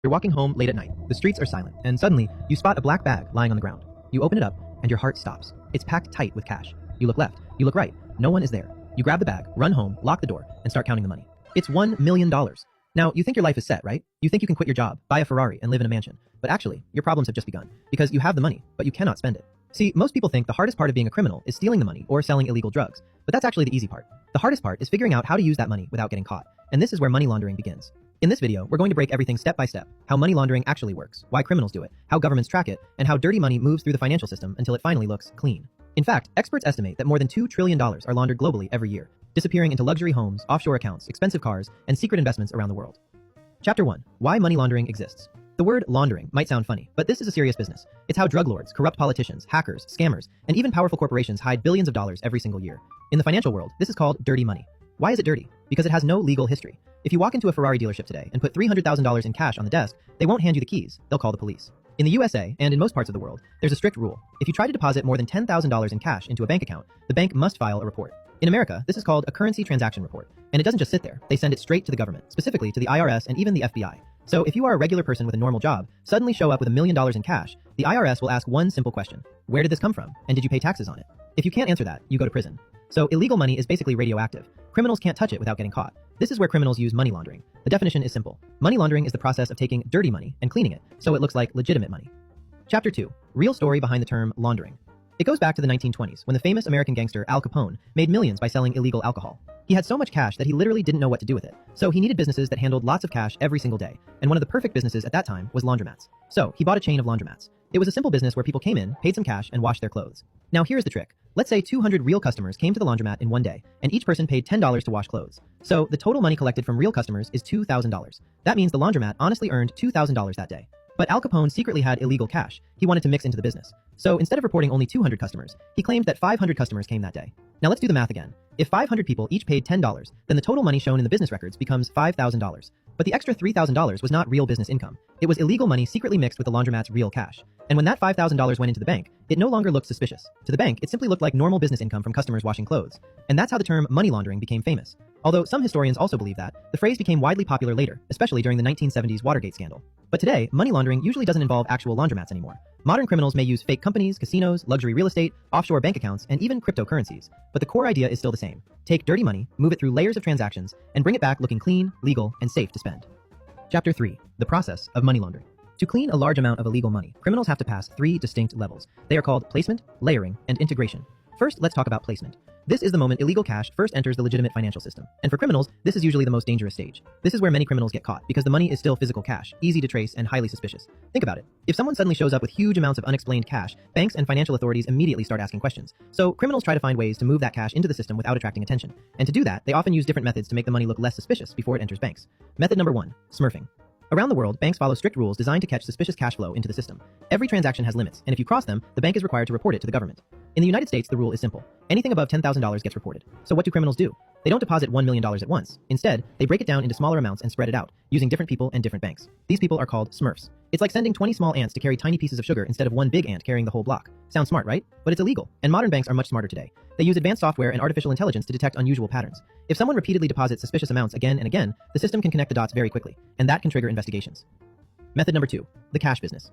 You're walking home late at night, the streets are silent, and suddenly you spot a black bag lying on the ground. You open it up, and your heart stops. It's packed tight with cash. You look left, you look right, no one is there. You grab the bag, run home, lock the door, and start counting the money. It's $1 million. Now, you think your life is set, right? You think you can quit your job, buy a Ferrari, and live in a mansion. But actually, your problems have just begun, because you have the money, but you cannot spend it. See, most people think the hardest part of being a criminal is stealing the money or selling illegal drugs, but that's actually the easy part. The hardest part is figuring out how to use that money without getting caught, and this is where money laundering begins. In this video, we're going to break everything step by step, how money laundering actually works, why criminals do it, how governments track it, and how dirty money moves through the financial system until it finally looks clean. In fact, experts estimate that more than $2 trillion are laundered globally every year, disappearing into luxury homes, offshore accounts, expensive cars, and secret investments around the world. Chapter 1. Why money laundering exists. The word laundering might sound funny, but this is a serious business. It's how drug lords, corrupt politicians, hackers, scammers, and even powerful corporations hide billions of dollars every single year. In the financial world, this is called dirty money. Why is it dirty? Because it has no legal history. If you walk into a Ferrari dealership today and put $300,000 in cash on the desk, they won't hand you the keys, they'll call the police. In the USA, and in most parts of the world, there's a strict rule. If you try to deposit more than $10,000 in cash into a bank account, the bank must file a report. In America, this is called a currency transaction report. And it doesn't just sit there, they send it straight to the government, specifically to the IRS and even the FBI. So if you are a regular person with a normal job, suddenly show up with $1 million in cash, the IRS will ask one simple question. Where did this come from? And did you pay taxes on it? If you can't answer that, you go to prison. So illegal money is basically radioactive. Criminals can't touch it without getting caught. This is where criminals use money laundering. The definition is simple. Money laundering is the process of taking dirty money and cleaning it so it looks like legitimate money. Chapter 2. Real story behind the term laundering. It goes back to the 1920s when the famous American gangster Al Capone made millions by selling illegal alcohol. He had so much cash that he literally didn't know what to do with it. So he needed businesses that handled lots of cash every single day. And one of the perfect businesses at that time was laundromats. So he bought a chain of laundromats. It was a simple business where people came in, paid some cash, and washed their clothes. Now here's the trick. Let's say 200 real customers came to the laundromat in one day, and each person paid $10 to wash clothes. So the total money collected from real customers is $2,000. That means the laundromat honestly earned $2,000 that day. But Al Capone secretly had illegal cash. He wanted to mix into the business. So instead of reporting only 200 customers, he claimed that 500 customers came that day. Now let's do the math again. If 500 people each paid $10, then the total money shown in the business records becomes $5,000. But the extra $3,000 was not real business income. It was illegal money secretly mixed with the laundromat's real cash. And when that $5,000 went into the bank, it no longer looked suspicious. To the bank, it simply looked like normal business income from customers washing clothes. And that's how the term money laundering became famous. Although some historians also believe that, the phrase became widely popular later, especially during the 1970s Watergate scandal. But today, money laundering usually doesn't involve actual laundromats anymore. Modern criminals may use fake companies, casinos, luxury real estate, offshore bank accounts, and even cryptocurrencies. But the core idea is still the same. Take dirty money, move it through layers of transactions, and bring it back looking clean, legal, and safe to spend. Chapter 3. The process of money laundering. To clean a large amount of illegal money, criminals have to pass 3 distinct levels. They are called placement, layering, and integration. First, let's talk about placement. This is the moment illegal cash first enters the legitimate financial system. And for criminals, this is usually the most dangerous stage. This is where many criminals get caught because the money is still physical cash, easy to trace, and highly suspicious. Think about it. If someone suddenly shows up with huge amounts of unexplained cash, banks and financial authorities immediately start asking questions. So criminals try to find ways to move that cash into the system without attracting attention. And to do that, they often use different methods to make the money look less suspicious before it enters banks. Method number 1. Smurfing. Around the world, banks follow strict rules designed to catch suspicious cash flow into the system. Every transaction has limits, and if you cross them, the bank is required to report it to the government. In the United States, the rule is simple. Anything above $10,000 gets reported. So what do criminals do? They don't deposit $1 million at once. Instead, they break it down into smaller amounts and spread it out, using different people and different banks. These people are called Smurfs. It's like sending 20 small ants to carry tiny pieces of sugar instead of one big ant carrying the whole block. Sounds smart, right? But it's illegal, and modern banks are much smarter today. They use advanced software and artificial intelligence to detect unusual patterns. If someone repeatedly deposits suspicious amounts again and again, the system can connect the dots very quickly, and that can trigger investigations. Method number 2. The cash business.